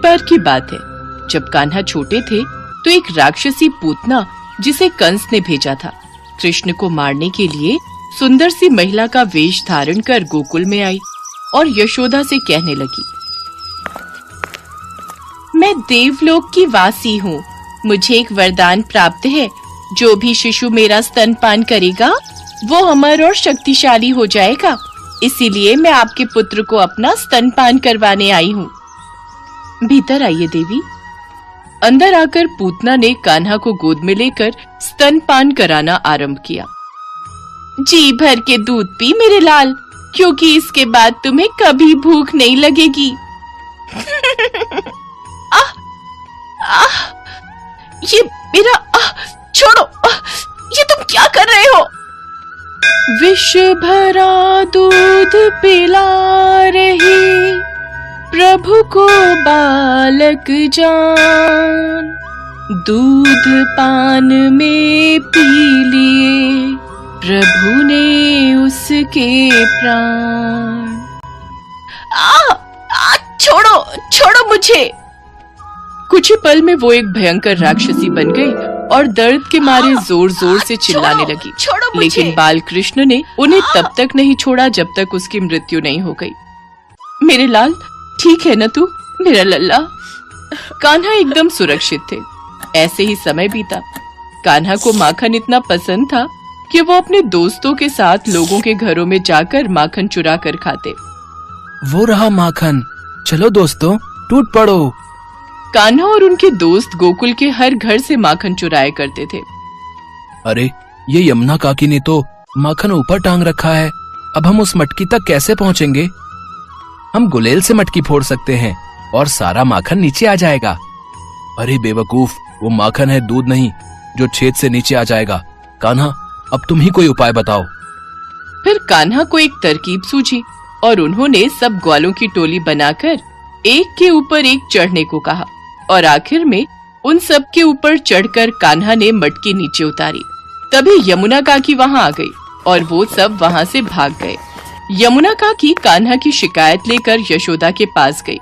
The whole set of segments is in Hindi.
बार की बात है, जब कान्हा छोटे थे तो एक राक्षसी पूतना जिसे कंस ने भेजा था कृष्ण को मारने के लिए सुंदर सी महिला का वेश धारण कर गोकुल में आई और यशोदा से कहने लगी, मैं देवलोक की वासी हूँ, मुझे एक वरदान प्राप्त है, जो भी शिशु मेरा स्तनपान करेगा वो अमर और शक्तिशाली हो जाएगा, इसीलिए मैं आपके पुत्र को अपना स्तनपान करवाने आई हूँ। भीतर आइए देवी। अंदर आकर पूतना ने कान्हा को गोद में लेकर स्तनपान कराना आरंभ किया। जी भर के दूध पी मेरे लाल, क्योंकि इसके बाद तुम्हें कभी भूख नहीं लगेगी। आह, आह, ये मेरा छोड़ो, ये तुम क्या कर रहे हो? विष भरा दूध पिला रही प्रभु को बालक जान, दूध पान में पी लिए प्रभु ने उसके प्राण। छोड़ो छोड़ो मुझे। कुछ ही पल में वो एक भयंकर राक्षसी बन गई और दर्द के मारे जोर जोर से चिल्लाने लगी। लेकिन बाल कृष्ण ने उन्हें तब तक नहीं छोड़ा जब तक उसकी मृत्यु नहीं हो गई। मेरे लाल, ठीक है न तू, मेरा लल्ला? कान्हा एकदम सुरक्षित थे। ऐसे ही समय बीता। कान्हा को माखन इतना पसंद था कि वो अपने दोस्तों के साथ लोगों के घरों में जाकर माखन चुरा कर खाते। वो रहा माखन, चलो दोस्तों टूट पड़ो। कान्हा और उनके दोस्त गोकुल के हर घर से माखन चुराया करते थे। अरे ये यमुना काकी ने तो माखन ऊपर टांग रखा है, अब हम उस मटकी तक कैसे पहुँचेंगे? हम गुलेल से मटकी फोड़ सकते हैं और सारा माखन नीचे आ जाएगा। अरे बेवकूफ, वो माखन है, दूध नहीं, जो छेद से नीचे आ जाएगा। कान्हा, अब तुम ही कोई उपाय बताओ। फिर कान्हा को एक तरकीब सूझी और उन्होंने सब ग्वालों की टोली बनाकर एक के ऊपर एक चढ़ने को कहा और आखिर में उन सब के ऊपर चढ़कर कान्हा ने मटकी नीचे उतारी। तभी यमुना काकी वहां आ गई और वो सब वहां से भाग गए। यमुना काकी कान्हा की शिकायत लेकर यशोदा के पास गई।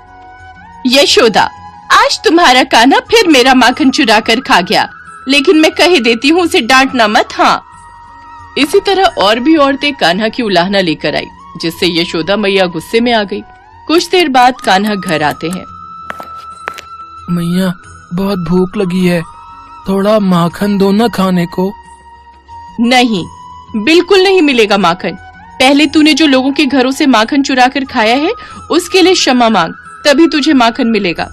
यशोदा, आज तुम्हारा कान्हा फिर मेरा माखन चुरा कर खा गया, लेकिन मैं कह देती हूँ उसे डांटना मत। हाँ। इसी तरह और भी औरतें कान्हा की उलाहना लेकर आई, जिससे यशोदा मैया गुस्से में आ गई। कुछ देर बाद कान्हा घर आते हैं। मैया, बहुत भूख लगी है, थोड़ा माखन दो ना खाने को। नहीं, बिल्कुल नहीं मिलेगा माखन। पहले तूने जो लोगों के घरों से माखन चुरा कर खाया है उसके लिए क्षमा मांग, तभी तुझे माखन मिलेगा।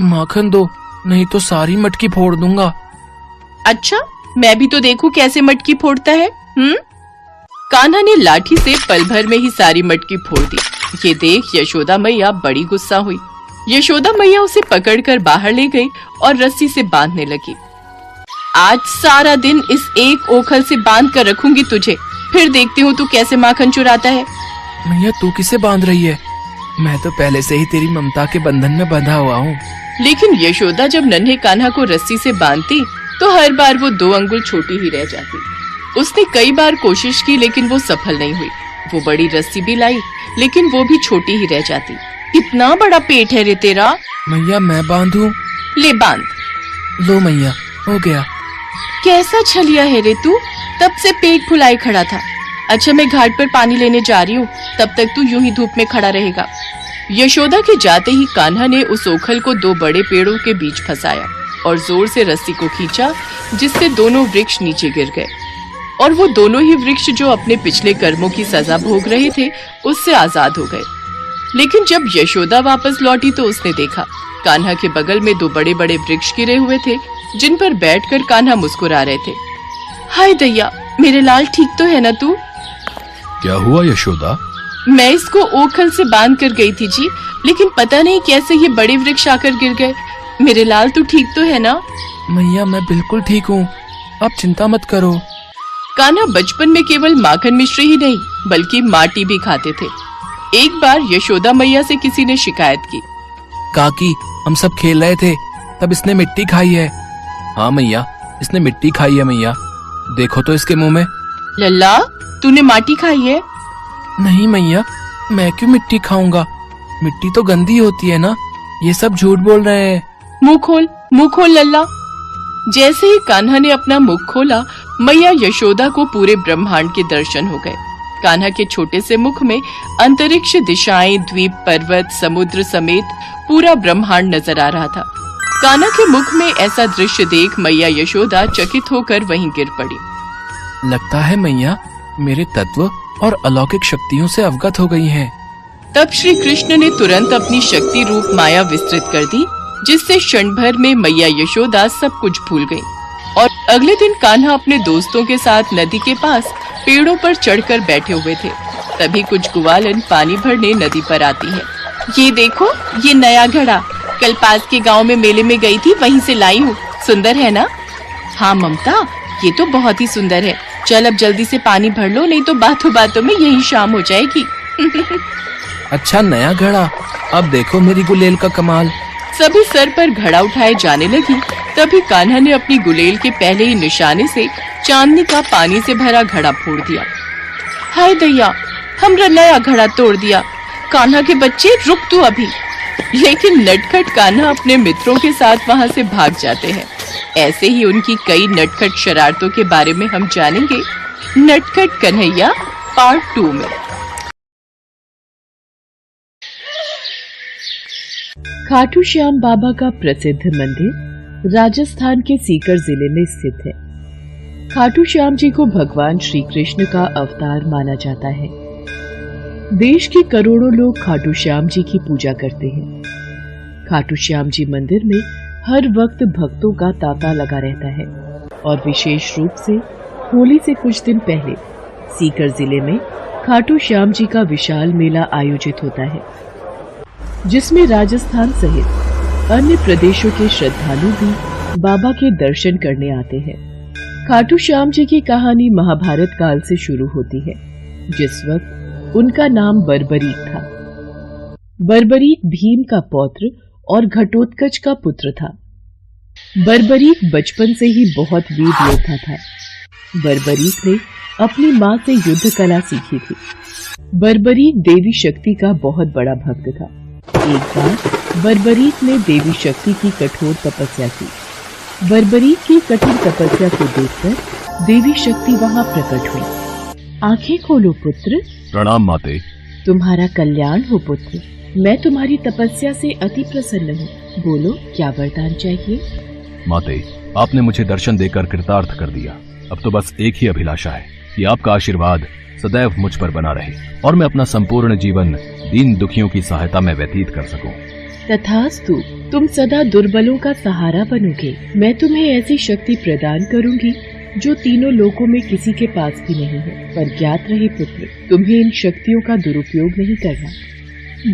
माखन दो, नहीं तो सारी मटकी फोड़ दूंगा। अच्छा, मैं भी तो देखूं कैसे मटकी फोड़ता है। कान्हा ने लाठी से पल भर में ही सारी मटकी फोड़ दी। ये देख यशोदा मैया बड़ी गुस्सा हुई। यशोदा मैया उसे पकड़कर बाहर ले गई और रस्सी से बांधने लगी। आज सारा दिन इस एक ओखल से बांध कर रखूंगी तुझे, फिर देखती हूँ तू कैसे माखन चुराता है। मैया, तू किसे बांध रही है? मैं तो पहले से ही तेरी ममता के बंधन में बंधा हुआ हूँ। लेकिन यशोदा जब नन्हे कान्हा को रस्सी से बांधती तो हर बार वो 2 अंगुल छोटी ही रह जाती। उसने कई बार कोशिश की लेकिन वो सफल नहीं हुई। वो बड़ी रस्सी भी लाई लेकिन वो भी छोटी ही रह जाती। इतना बड़ा पेट है रे तेरा। मैया, मैं बांधूं? ले बांध। लो मैया, हो गया। कैसा छलिया है रे तू, तब से पेट फुलाए खड़ा था। अच्छा, मैं घाट पर पानी लेने जा रही हूँ, तब तक तू यूं ही धूप में खड़ा रहेगा। यशोदा के जाते ही कान्हा ने उस ओखल को 2 बड़े पेड़ों के बीच फंसाया और जोर से रस्सी को खींचा, जिससे दोनों वृक्ष नीचे गिर गए और वो दोनों ही वृक्ष जो अपने पिछले कर्मों की सजा भोग रहे थे उससे आजाद हो गए। लेकिन जब यशोदा वापस लौटी तो उसने देखा कान्हा के बगल में 2 बड़े बड़े वृक्ष गिरे हुए थे, जिन पर बैठकर कान्हा मुस्कुरा रहे थे। हाय दैया, मेरे लाल, ठीक तो है ना तू? क्या हुआ यशोदा? मैं इसको ओखल से बांध कर गई थी जी, लेकिन पता नहीं कैसे ये बड़े वृक्ष आकर गिर गए। मेरे लाल, तू ठीक तो है ना? मैया, मैं बिल्कुल ठीक हूँ, आप चिंता मत करो। कान्हा बचपन में केवल माखन मिश्री ही नहीं बल्कि माटी भी खाते थे। एक बार यशोदा मैया से किसी ने शिकायत की। काकी, हम सब खेल रहे थे, तब इसने मिट्टी खाई है। हाँ मैया, इसने मिट्टी खाई है मैया, देखो तो इसके मुंह में। लल्ला, तूने माटी खाई है? नहीं मैया, मैं क्यों मिट्टी खाऊंगा, मिट्टी तो गंदी होती है ना, ये सब झूठ बोल रहे हैं। मुंह खोल लल्ला। जैसे ही कान्हा ने अपना मुख खोला, मैया यशोदा को पूरे ब्रह्मांड के दर्शन हो गए। कान्हा के छोटे से मुख में अंतरिक्ष, दिशाएं, द्वीप, पर्वत, समुद्र समेत पूरा ब्रह्मांड नजर आ रहा था। कान्हा के मुख में ऐसा दृश्य देख मैया यशोदा चकित होकर वहीं गिर पड़ी। लगता है मैया मेरे तत्व और अलौकिक शक्तियों से अवगत हो गई हैं। तब श्री कृष्ण ने तुरंत अपनी शक्ति रूप माया विस्तृत कर दी, जिससे क्षण भर में मैया यशोदा सब कुछ भूल गई। और अगले दिन कान्हा अपने दोस्तों के साथ नदी के पास पेड़ों पर चढ़कर बैठे हुए थे। तभी कुछ ग्वालन पानी भरने नदी पर आती है। ये देखो, ये नया घड़ा कल पास के गांव में मेले में गई थी, वहीं से लाई हूँ। सुंदर है ना? हाँ ममता, ये तो बहुत ही सुंदर है। चल अब जल्दी से पानी भर लो, नहीं तो बातों बातों में यही शाम हो जाएगी। अच्छा नया घड़ा, अब देखो मेरी गुलेल का कमाल। सभी सर पर घड़ा उठाए जाने लगी। तभी कान्हा ने अपनी गुलेल के पहले ही निशाने से चांदनी का पानी से भरा घड़ा फोड़ दिया। हाय दैया, हमरा नया घड़ा तोड़ दिया। कान्हा के बच्चे रुक तू अभी। लेकिन नटखट कान्हा अपने मित्रों के साथ वहां से भाग जाते हैं। ऐसे ही उनकी कई नटखट शरारतों के बारे में हम जानेंगे नटखट कन्हैया पार्ट 2 में। खाटू श्याम बाबा का प्रसिद्ध मंदिर राजस्थान के सीकर जिले में स्थित है। खाटू श्याम जी को भगवान श्री कृष्ण का अवतार माना जाता है। देश के करोड़ों लोग खाटू श्याम जी की पूजा करते हैं। खाटू श्याम जी मंदिर में हर वक्त भक्तों का तांता लगा रहता है और विशेष रूप से होली से कुछ दिन पहले सीकर जिले में खाटू श्याम जी का विशाल मेला आयोजित होता है, जिसमें राजस्थान सहित अन्य प्रदेशों के श्रद्धालु भी बाबा के दर्शन करने आते हैं। खाटू श्याम जी की कहानी महाभारत काल से शुरू होती है, जिस वक्त उनका नाम बर्बरीक था। बर्बरीक भीम का पौत्र और घटोत्कच का पुत्र था। बर्बरीक बचपन से ही बहुत वीर योद्धा था। बर्बरीक ने अपनी माँ से युद्ध कला सीखी थी। बर्बरीक देवी शक्ति का बहुत बड़ा भक्त था। एक बार बर्बरीक ने देवी शक्ति की कठोर तपस्या की। बर्बरीक की कठिन तपस्या को देखकर देवी शक्ति वहां प्रकट हुई। आंखें खोलो पुत्र। प्रणाम माते। तुम्हारा कल्याण हो पुत्र। मैं तुम्हारी तपस्या से अति प्रसन्न हूँ। बोलो क्या वरदान चाहिए? माते, आपने मुझे दर्शन देकर कृतार्थ कर दिया। अब तो बस एक ही अभिलाषा है कि आपका आशीर्वाद सदैव मुझ पर बना रहे और मैं अपना संपूर्ण जीवन दीन दुखियों की सहायता में व्यतीत कर सकूं। तथास्तु, तुम सदा दुर्बलों का सहारा बनोगे। मैं तुम्हें ऐसी शक्ति प्रदान करूंगी जो तीनों लोकों में किसी के पास भी नहीं है। पर ज्ञात रहे पुत्र, तुम्हें इन शक्तियों का दुरुपयोग नहीं करना।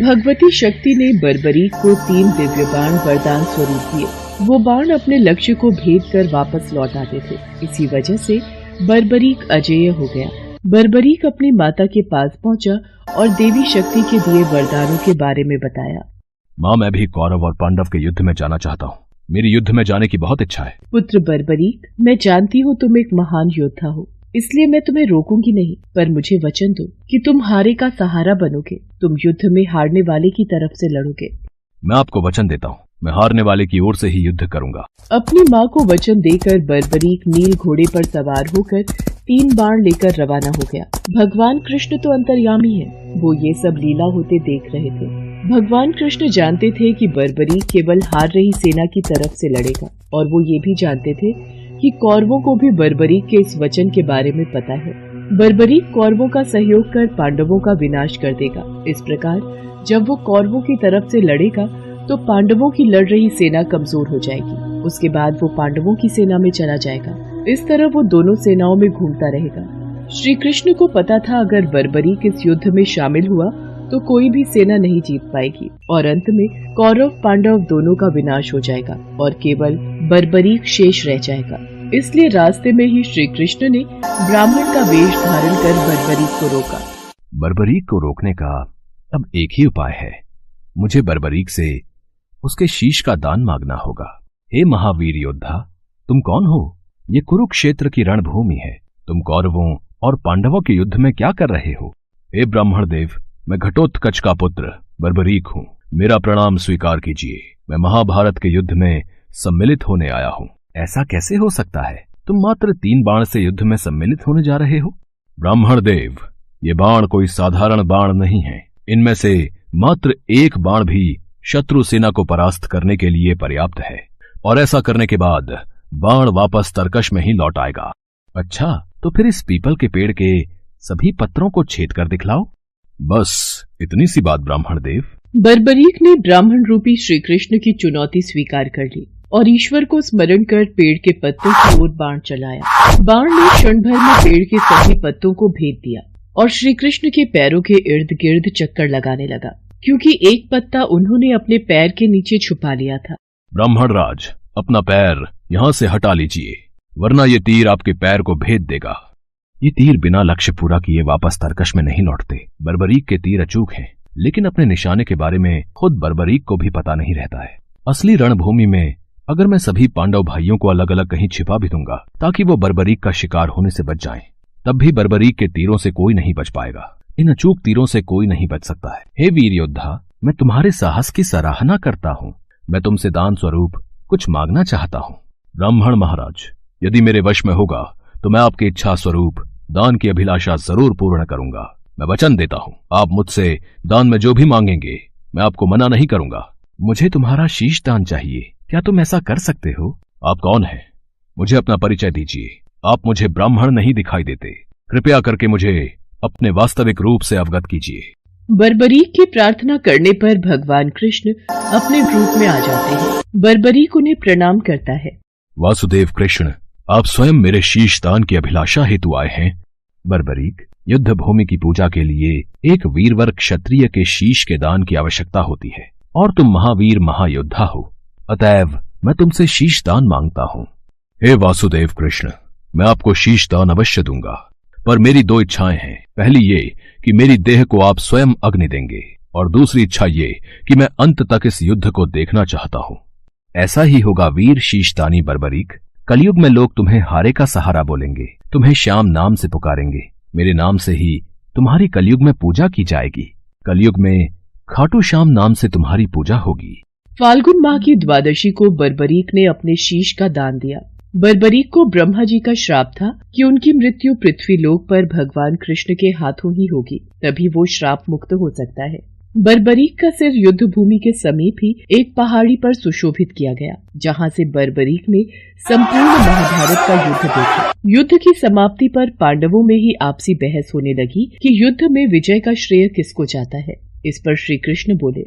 भगवती शक्ति ने बर्बरीक को 3 दिव्य बाण वरदान स्वरूप दिए। वो बाण अपने लक्ष्य को भेद कर वापस लौट आते थे। इसी वजह से बर्बरीक अजेय हो गया। बर्बरीक अपनी माता के पास पहुंचा और देवी शक्ति के दिए वरदानों के बारे में बताया। माँ, मैं भी कौरव और पांडव के युद्ध में जाना चाहता हूँ। मेरी युद्ध में जाने की बहुत इच्छा है। पुत्र बर्बरीक, मैं जानती हूँ तुम एक महान योद्धा हो, इसलिए मैं तुम्हें रोकूंगी नहीं, पर मुझे वचन दो कि तुम हारे का सहारा बनोगे। तुम युद्ध में हारने वाले की तरफ से लड़ोगे। मैं आपको वचन देता हूँ, मैं हारने वाले की ओर से ही युद्ध करूंगा। अपनी माँ को वचन देकर बर्बरीक नील घोड़े पर सवार होकर 3 बाण लेकर रवाना हो गया। भगवान कृष्ण तो अंतर्यामी है, वो ये सब लीला होते देख रहे थे। भगवान कृष्ण जानते थे कि बर्बरीक केवल हार रही सेना की तरफ से लड़ेगा, और वो ये भी जानते थे कि कौरवों को भी बर्बरीक के इस वचन के बारे में पता है। बर्बरीक कौरवों का सहयोग कर पांडवों का विनाश कर देगा। इस प्रकार जब वो कौरवों की तरफ से लड़ेगा तो पांडवों की लड़ रही सेना कमजोर हो जाएगी। उसके बाद वो पांडवों की सेना में चला जाएगा। इस तरह वो दोनों सेनाओं में घूमता रहेगा। श्री कृष्ण को पता था अगर बर्बरीक इस युद्ध में शामिल हुआ तो कोई भी सेना नहीं जीत पाएगी और अंत में कौरव पांडव दोनों का विनाश हो जाएगा और केवल बर्बरीक शेष रह जाएगा। इसलिए रास्ते में ही श्री कृष्ण ने ब्राह्मण का वेश धारण कर बर्बरीक को रोका। बर्बरीक को रोकने का अब एक ही उपाय है। मुझे बर्बरीक से उसके शीश का दान मांगना होगा। हे महावीर योद्धा, तुम कौन हो? ये कुरुक्षेत्र की रणभूमि है। तुम कौरवों और पांडवों के युद्ध में क्या कर रहे हो? हे ब्राह्मण देव, मैं घटोत्कच का पुत्र बर्बरीक हूँ। मेरा प्रणाम स्वीकार कीजिए। मैं महाभारत के युद्ध में सम्मिलित होने आया हूँ। ऐसा कैसे हो सकता है? तुम मात्र 3 बाण से युद्ध में सम्मिलित होने जा रहे हो। ब्राह्मण देव, ये बाण कोई साधारण बाण नहीं है। इनमें से मात्र एक बाण भी शत्रु सेना को परास्त करने के लिए पर्याप्त है, और ऐसा करने के बाद बाण वापस तरकश में ही लौट आएगा। अच्छा, तो फिर इस पीपल के पेड़ के सभी पत्रों को छेद कर दिखलाओ। बस इतनी सी बात ब्राह्मण देव। बर्बरीक ने ब्राह्मण रूपी श्री कृष्ण की चुनौती स्वीकार कर ली और ईश्वर को स्मरण कर पेड़ के पत्तों की ओर बाण चलाया। बाण ने क्षण भर में पेड़ के सभी पत्तों को भेद दिया और श्री कृष्ण के पैरों के इर्द गिर्द चक्कर लगाने लगा, क्योंकि एक पत्ता उन्होंने अपने पैर के नीचे छुपा लिया था। ब्राह्मण राज, अपना पैर यहाँ से हटा लीजिए, वरना ये तीर आपके पैर को भेद देगा। ये तीर बिना लक्ष्य पूरा किए वापस तरकश में नहीं लौटते। बर्बरीक के तीर अचूक हैं, लेकिन अपने निशाने के बारे में खुद बर्बरीक को भी पता नहीं रहता है। असली रणभूमि में अगर मैं सभी पांडव भाइयों को अलग अलग कहीं छिपा भी दूंगा ताकि वो बर्बरीक का शिकार होने से बच जाएं, तब भी बर्बरीक के तीरों से कोई नहीं बच पाएगा। इन अचूक तीरों से कोई नहीं बच सकता है। हे वीर योद्धा, मैं तुम्हारे साहस की सराहना करता हूँ। मैं तुमसे दान स्वरूप कुछ मांगना चाहता हूँ। ब्राह्मण महाराज, यदि मेरे वश में होगा तो मैं आपकी इच्छा स्वरूप दान की अभिलाषा जरूर पूर्ण करूंगा। मैं वचन देता हूँ, आप मुझसे दान में जो भी मांगेंगे मैं आपको मना नहीं करूंगा। मुझे तुम्हारा शीश दान चाहिए, क्या तुम ऐसा कर सकते हो? आप कौन हैं? मुझे अपना परिचय दीजिए। आप मुझे ब्राह्मण नहीं दिखाई देते। कृपया करके मुझे अपने वास्तविक रूप से अवगत कीजिए। बर्बरीक की प्रार्थना करने पर भगवान कृष्ण अपने रूप में आ जाते हैं। बर्बरीक उन्हें प्रणाम करता है। वासुदेव कृष्ण, आप स्वयं मेरे शीश दान की अभिलाषा हेतु आए हैं। बर्बरीक, युद्ध भूमि की पूजा के लिए एक वीरवर क्षत्रिय के शीश के दान की आवश्यकता होती है, और तुम महावीर महायोद्धा हो, अतएव मैं तुमसे शीश दान मांगता हूँ। हे वासुदेव कृष्ण, मैं आपको शीश दान अवश्य दूंगा, पर मेरी 2 इच्छाएं हैं। पहली ये कि मेरी देह को आप स्वयं अग्नि देंगे, और दूसरी इच्छा ये कि मैं अंत तक इस युद्ध को देखना चाहता हूँ। ऐसा ही होगा वीर शीशदानी बर्बरीक। कलयुग में लोग तुम्हें हारे का सहारा बोलेंगे, तुम्हें श्याम नाम से पुकारेंगे। मेरे नाम से ही तुम्हारी कलयुग में पूजा की जाएगी। कलयुग में खाटू श्याम नाम से तुम्हारी पूजा होगी। फाल्गुन माह की द्वादशी को बर्बरीक ने अपने शीश का दान दिया। बर्बरीक को ब्रह्मा जी का श्राप था कि उनकी मृत्यु पृथ्वी लोक पर भगवान कृष्ण के हाथों ही होगी, तभी वो श्राप मुक्त हो सकता है। बर्बरीक का सिर युद्ध भूमि के समीप ही एक पहाड़ी पर सुशोभित किया गया, जहां से बर्बरीक ने संपूर्ण महाभारत का युद्ध देखा। युद्ध की समाप्ति पर पांडवों में ही आपसी बहस होने लगी कि युद्ध में विजय का श्रेय किसको जाता है। इस पर श्री कृष्ण बोले,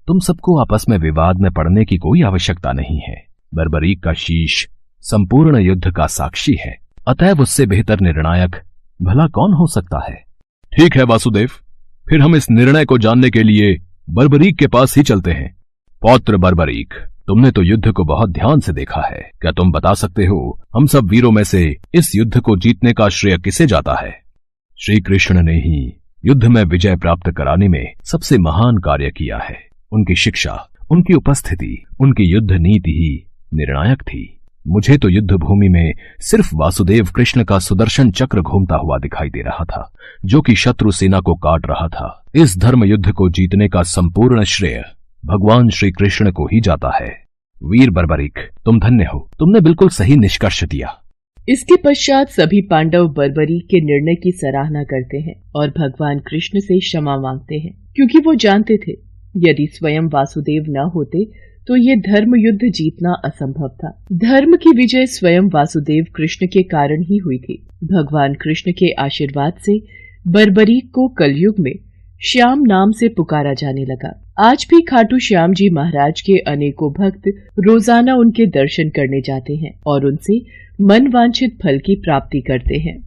तुम सबको आपस में विवाद में पड़ने की कोई आवश्यकता नहीं है। बर्बरीक का शीश संपूर्ण युद्ध का साक्षी है, अतएव उससे बेहतर निर्णायक भला कौन हो सकता है। ठीक है वासुदेव, फिर हम इस निर्णय को जानने के लिए बर्बरीक के पास ही चलते हैं। पौत्र बर्बरीक, तुमने तो युद्ध को बहुत ध्यान से देखा है। क्या तुम बता सकते हो हम सब वीरों में से इस युद्ध को जीतने का श्रेय किसे जाता है? श्री कृष्ण ने ही युद्ध में विजय प्राप्त कराने में सबसे महान कार्य किया है। उनकी शिक्षा, उनकी उपस्थिति, उनकी युद्ध नीति ही निर्णायक थी। मुझे तो युद्ध भूमि में सिर्फ वासुदेव कृष्ण का सुदर्शन चक्र घूमता हुआ दिखाई दे रहा था, जो कि शत्रु सेना को काट रहा था। इस धर्म युद्ध को जीतने का संपूर्ण श्रेय भगवान श्री कृष्ण को ही जाता है। वीर बर्बरीक, तुम धन्य हो, तुमने बिल्कुल सही निष्कर्ष दिया। इसके पश्चात सभी पांडव बर्बरीक के निर्णय की सराहना करते हैं और भगवान कृष्ण से क्षमा मांगते हैं, क्योंकि वो जानते थे यदि स्वयं वासुदेव न होते तो ये धर्म युद्ध जीतना असंभव था। धर्म की विजय स्वयं वासुदेव कृष्ण के कारण ही हुई थी। भगवान कृष्ण के आशीर्वाद से बर्बरीक को कलयुग में श्याम नाम से पुकारा जाने लगा। आज भी खाटू श्याम जी महाराज के अनेकों भक्त रोजाना उनके दर्शन करने जाते हैं और उनसे मन वांछित फल की प्राप्ति करते हैं।